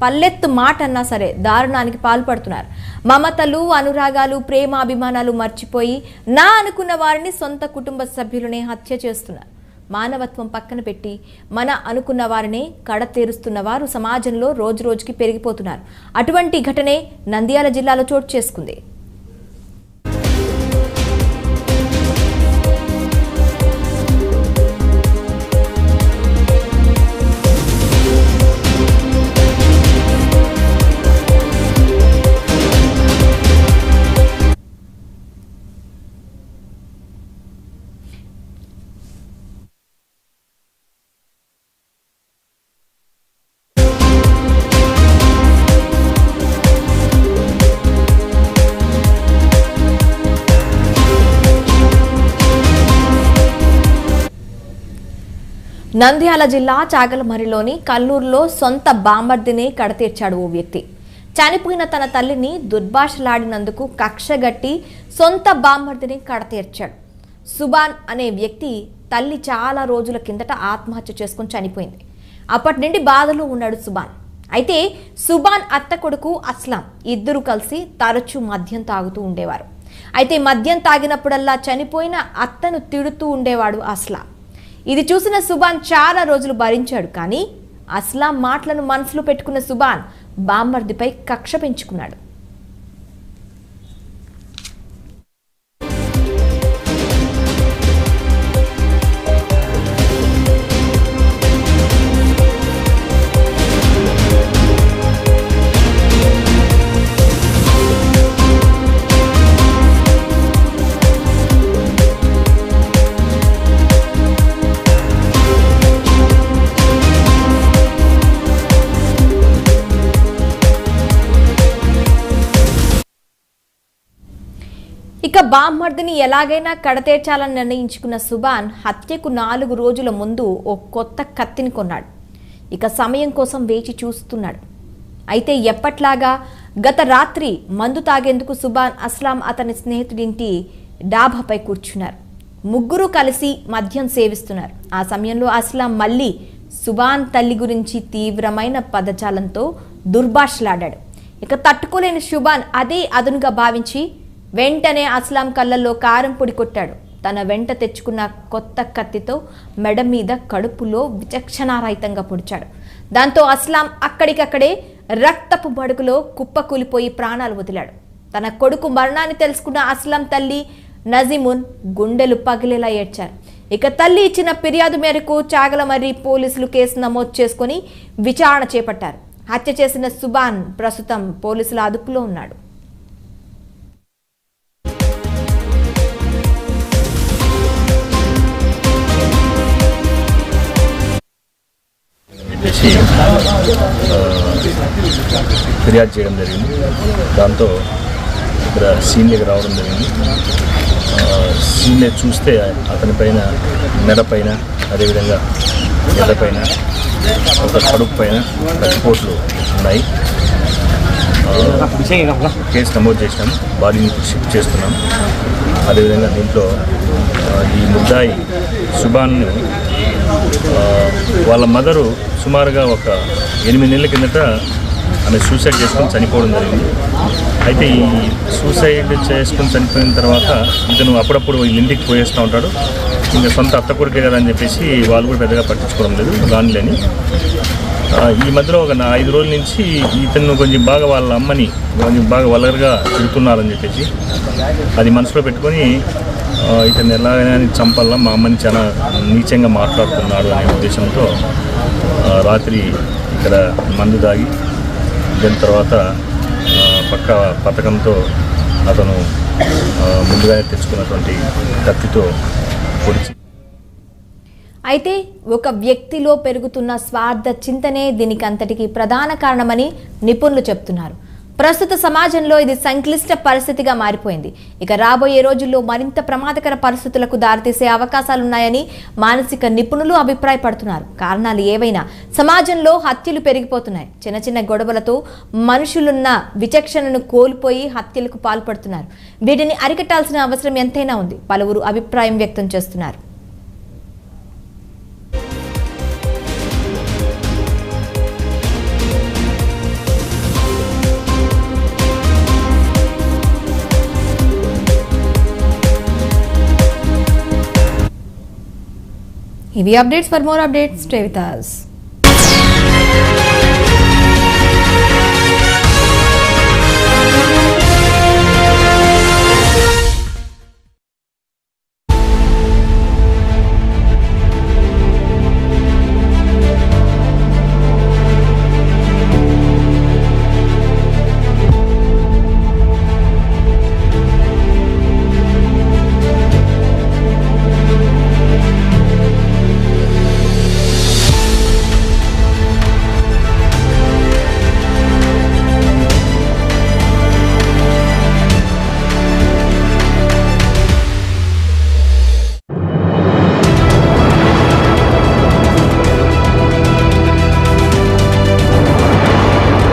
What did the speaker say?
పల్లెత్తు మాట అన్నా సరే దారుణానికి పాల్పడుతున్నారు. మమతలు, అనురాగాలు, ప్రేమ, అభిమానాలు మర్చిపోయి నా అనుకున్న వారిని సొంత కుటుంబ సభ్యులనే హత్య చేస్తున్నారు. మానవత్వం పక్కన పెట్టి మన అనుకున్న వారినే కడతేరుస్తున్న వారు సమాజంలో రోజు రోజుకి పెరిగిపోతున్నారు. అటువంటి ఘటనే నంద్యాల జిల్లాలో చోటు చేసుకుంది. నంద్యాల జిల్లా చాగలమరిలోని కల్లూరులో సొంత బామర్దిని కడతీర్చాడు ఓ వ్యక్తి. చనిపోయిన తన తల్లిని దుర్భాషలాడినందుకు కక్షగట్టి సొంత బామర్దిని కడతీర్చాడు. సుబాన్ అనే వ్యక్తి తల్లి చాలా రోజుల కిందట ఆత్మహత్య చేసుకుని చనిపోయింది. అప్పటి నుండి బాధలో ఉన్నాడు సుబాన్. అయితే సుబాన్ అత్త కొడుకు అస్లాం ఇద్దరు కలిసి తరచూ మద్యం తాగుతూ ఉండేవారు. అయితే మద్యం తాగినప్పుడల్లా చనిపోయిన అత్తను తిడుతూ ఉండేవాడు అస్లాం. ఇది చూసిన సుబాన్ చాలా రోజులు భరించాడు. కానీ అస్లాం మాటలను మనసులో పెట్టుకున్న సుబాన్ బామ్మర్దిపై కక్ష పెంచుకున్నాడు. ఇక బామ్మర్దిని ఎలాగైనా కడతేర్చాలని నిర్ణయించుకున్న సుబాన్ హత్యకు 4 రోజుల ముందు ఓ కొత్త కత్తిని కొన్నాడు. ఇక సమయం కోసం వేచి చూస్తున్నాడు. అయితే ఎప్పట్లాగా గత రాత్రి మందు తాగేందుకు సుబాన్, అస్లాం అతని స్నేహితుడింటి డాబాపై కూర్చున్నారు. ముగ్గురు కలిసి మద్యం సేవిస్తున్నారు. ఆ సమయంలో అస్లాం మళ్ళీ సుబాన్ తల్లి గురించి తీవ్రమైన పదజాలంతో దుర్భాషలాడాడు. ఇక తట్టుకోలేని సుబాన్ అదే అదునుగా భావించి వెంటనే అస్లాం కళ్ళల్లో కారం పొడి కొట్టాడు. తన వెంట తెచ్చుకున్న కొత్త కత్తితో మెడ మీద కడుపులో విచక్షణారహితంగా పొడిచాడు. దాంతో అస్లాం అక్కడికక్కడే రక్తపు మడుగులో కుప్పకూలిపోయి ప్రాణాలు వదిలాడు. తన కొడుకు మరణాన్ని తెలుసుకున్న అస్లాం తల్లి నజీమున్ గుండెలు పగిలేలా ఏడ్చారు. ఇక తల్లి ఇచ్చిన ఫిర్యాదు మేరకు చాగలమర్రి పోలీసులు కేసు నమోదు చేసుకుని విచారణ చేపట్టారు. హత్య చేసిన సుబాన్ ప్రస్తుతం పోలీసుల అదుపులో ఉన్నాడు. ఫిర్యాదు చేయడం జరిగింది. దాంతో ఇక్కడ సీనియర్కి రావడం జరిగింది. సీనియర్ చూస్తే అతని పైన మెడపైన, అదేవిధంగా మెడపైన, ఒక కడుపు పైన కత్తిపోట్లు ఉన్నాయి. కేసు నమోదు చేసినాం. బాడీని షిఫ్ట్ చేస్తున్నాం. అదేవిధంగా దీంట్లో ఈ ముద్దాయి సుబాన్ను వాళ్ళ మదరు సుమారుగా ఒక 8 నెలల కిందట ఆమె సూసైడ్ చేసుకొని చనిపోవడం జరిగింది. అయితే ఈ సూసైడ్ చేసుకొని చనిపోయిన తర్వాత ఇతను అప్పుడప్పుడు వీళ్ళ ఇంటికి పోయేస్తూ ఉంటాడు. ఇంకా సొంత అత్త కొడుకే కదా అని చెప్పేసి వాళ్ళు కూడా పెద్దగా పట్టించుకోవడం లేదు. దానిలేని ఈ మధ్యలో ఒక 5 రోజుల నుంచి ఇతను కొంచెం బాగా వాళ్ళ అమ్మని కొంచెం బాగా వల్గర్గా తిడుతున్నారని చెప్పేసి అది మనసులో పెట్టుకొని ఇతను ఎలాగైనా చంపాలా, మా అమ్మని చాలా నీచంగా మాట్లాడుతున్నాడు అనే ఉద్దేశంతో రాత్రి ఇక్కడ మందు తాగి దాని తర్వాత పక్క పథకంతో అతను ముందుగానే తెచ్చుకున్నటువంటి కత్తితో పొడిచి. అయితే ఒక వ్యక్తిలో పెరుగుతున్న స్వార్థ చింతనే దీనికి అంతటికీ ప్రధాన కారణమని నిపుణులు చెప్తున్నారు. ప్రస్తుత సమాజంలో ఇది సంక్లిష్ట పరిస్థితిగా మారిపోయింది. ఇక రాబోయే రోజుల్లో మరింత ప్రమాదకర పరిస్థితులకు దారితీసే అవకాశాలున్నాయని మానసిక నిపుణులు అభిప్రాయపడుతున్నారు. కారణాలు ఏవైనా సమాజంలో హత్యలు పెరిగిపోతున్నాయి. చిన్న చిన్న గొడవలతో మనుషులున్న విచక్షణను కోల్పోయి హత్యలకు పాల్పడుతున్నారు. వీటిని అరికట్టాల్సిన అవసరం ఎంతైనా ఉంది. పలువురు అభిప్రాయం వ్యక్తం చేస్తున్నారు. ఇవి updates. For more updates stay with us.